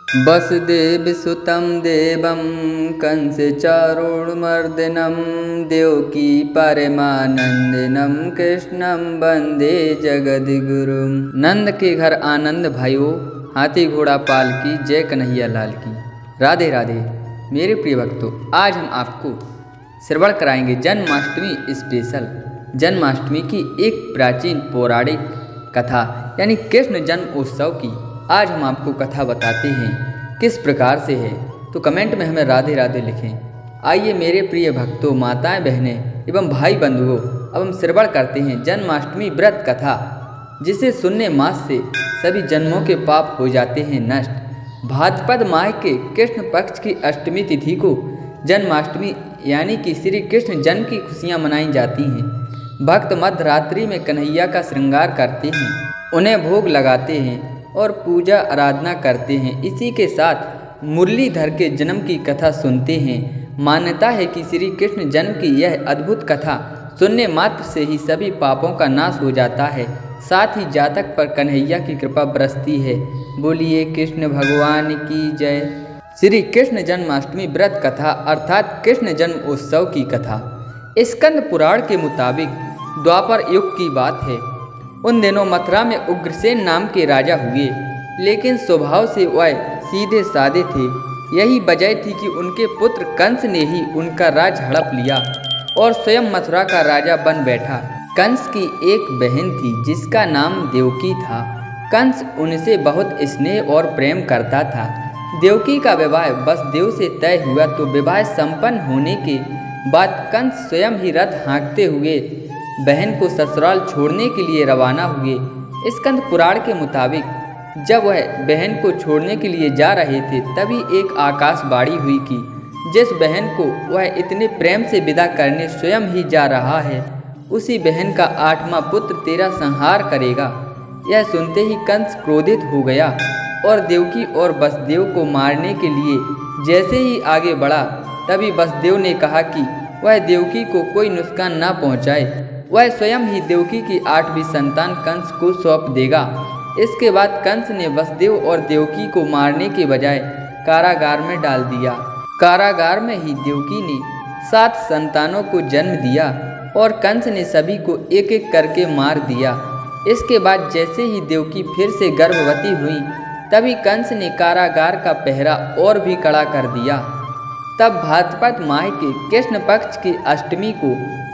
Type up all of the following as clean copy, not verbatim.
वसुदेवसुतं देवं कंसचारूढमर्दनं देवकी परमानंदिनं कृष्णं वंदे जगद्गुरुं। नंद के घर आनंद भाइयों, हाथी घोड़ा पालकी, जय कन्हैया लाल की। राधे राधे मेरे प्रिय भक्तों, आज हम आपको श्रवण कराएंगे जन्माष्टमी स्पेशल। जन्माष्टमी की एक प्राचीन पौराणिक कथा यानी कृष्ण जन्म उत्सव की आज हम आपको कथा बताते हैं किस प्रकार से है। तो कमेंट में हमें राधे राधे लिखें। आइए मेरे प्रिय भक्तों, माताएं, बहनें एवं भाई बंधुओं, अब हम श्रवण करते हैं जन्माष्टमी व्रत कथा, जिसे सुनने मात्र से सभी जन्मों के पाप हो जाते हैं नष्ट। भाद्रपद माह के कृष्ण पक्ष की अष्टमी तिथि को जन्माष्टमी यानी कि श्री कृष्ण जन्म की खुशियाँ मनाई जाती हैं। भक्त मध्य रात्रि में कन्हैया का श्रृंगार करते हैं, उन्हें भोग लगाते हैं और पूजा आराधना करते हैं। इसी के साथ मुरलीधर के जन्म की कथा सुनते हैं। मान्यता है कि श्री कृष्ण जन्म की यह अद्भुत कथा सुनने मात्र से ही सभी पापों का नाश हो जाता है, साथ ही जातक पर कन्हैया की कृपा बरसती है। बोलिए कृष्ण भगवान की जय। श्री कृष्ण जन्माष्टमी व्रत कथा अर्थात कृष्ण जन्म उत्सव की कथा स्कंद पुराण के मुताबिक द्वापर युग की बात है। उन दिनों मथुरा में उग्रसेन नाम के राजा हुए, लेकिन स्वभाव से वह सीधे साधे थे। यही वजह थी कि उनके पुत्र कंस ने ही उनका राज हड़प लिया और स्वयं मथुरा का राजा बन बैठा। कंस की एक बहन थी जिसका नाम देवकी था। कंस उनसे बहुत स्नेह और प्रेम करता था। देवकी का विवाह वसुदेव से तय हुआ तो विवाह संपन्न होने के बाद कंस स्वयं ही रथ हाँकते हुए बहन को ससुराल छोड़ने के लिए रवाना हुए। स्कंद पुराण के मुताबिक जब वह बहन को छोड़ने के लिए जा रहे थे तभी एक आकाशवाणी हुई कि जिस बहन को वह इतने प्रेम से विदा करने स्वयं ही जा रहा है, उसी बहन का 8वां पुत्र तेरा संहार करेगा। यह सुनते ही कंस क्रोधित हो गया और देवकी और वसुदेव को मारने के लिए जैसे ही आगे बढ़ा, तभी वसुदेव ने कहा कि वह देवकी को कोई नुकसान न पहुँचाए, वह स्वयं ही देवकी की 8वीं संतान कंस को सौंप देगा। इसके बाद कंस ने वसुदेव और देवकी को मारने के बजाय कारागार में डाल दिया। कारागार में ही देवकी ने 7 संतानों को जन्म दिया और कंस ने सभी को एक एक करके मार दिया। इसके बाद जैसे ही देवकी फिर से गर्भवती हुई, तभी कंस ने कारागार का पहरा और भी कड़ा कर दिया। तब भाद्रपद माह के कृष्ण पक्ष की अष्टमी को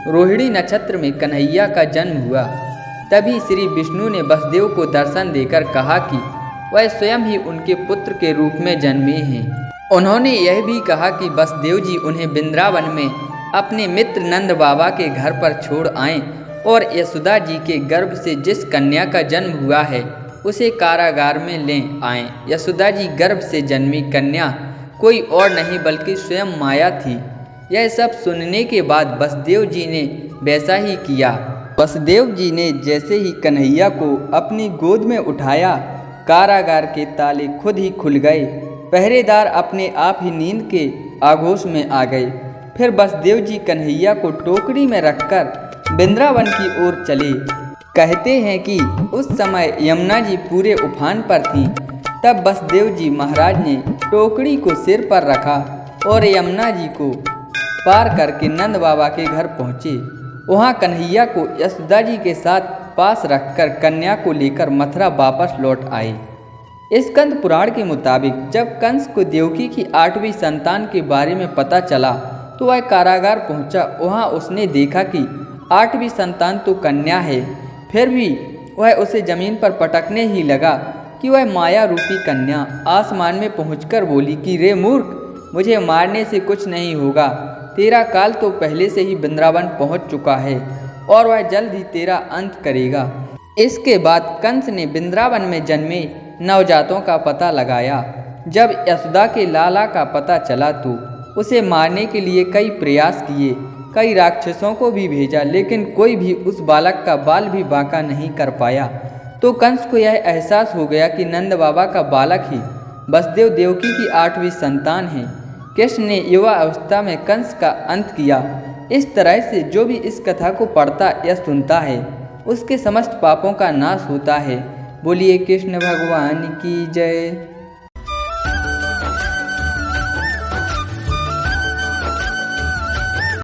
रोहिणी नक्षत्र में कन्हैया का जन्म हुआ। तभी श्री विष्णु ने वसुदेव को दर्शन देकर कहा कि वह स्वयं ही उनके पुत्र के रूप में जन्मे हैं। उन्होंने यह भी कहा कि वसुदेव जी उन्हें वृंदावन में अपने मित्र नंद बाबा के घर पर छोड़ आएं और यशोदा जी के गर्भ से जिस कन्या का जन्म हुआ है उसे कारागार में ले आएं। यशोदा जी गर्भ से जन्मी कन्या कोई और नहीं बल्कि स्वयं माया थी। यह सब सुनने के बाद वसुदेव जी ने वैसा ही किया। वसुदेव जी ने जैसे ही कन्हैया को अपनी गोद में उठाया, कारागार के ताले खुद ही खुल गए। पहरेदार अपने आप ही नींद के आगोश में आ गए। फिर वसुदेव जी कन्हैया को टोकरी में रखकर वृंदावन की ओर चले। कहते हैं कि उस समय यमुना जी पूरे उफान पर थीं। तब वसुदेव जी महाराज ने टोकरी को सिर पर रखा और यमुना जी को पार करके नंद बाबा के घर पहुँचे। वहाँ कन्हैया को यशोदा जी के साथ पास रखकर कन्या को लेकर मथुरा वापस लौट आए। स्कंद पुराण के मुताबिक जब कंस को देवकी की 8वीं संतान के बारे में पता चला तो वह कारागार पहुँचा। वहाँ उसने देखा कि 8वीं संतान तो कन्या है, फिर भी वह उसे जमीन पर पटकने ही लगा कि वह माया रूपी कन्या आसमान में पहुंचकर बोली कि रे मूर्ख, मुझे मारने से कुछ नहीं होगा। तेरा काल तो पहले से ही वृंदावन पहुंच चुका है और वह जल्द ही तेरा अंत करेगा। इसके बाद कंस ने वृंदावन में जन्मे नवजातों का पता लगाया। जब यशोदा के लाला का पता चला तो उसे मारने के लिए कई प्रयास किए, कई राक्षसों को भी भेजा, लेकिन कोई भी उस बालक का बाल भी बांका नहीं कर पाया। तो कंस को यह एहसास हो गया कि नंद बाबा का बालक ही वसुदेव देवकी की 8वीं संतान है। कृष्ण ने युवा अवस्था में कंस का अंत किया। इस तरह से जो भी इस कथा को पढ़ता या सुनता है उसके समस्त पापों का नाश होता है। बोलिए कृष्ण भगवान की जय।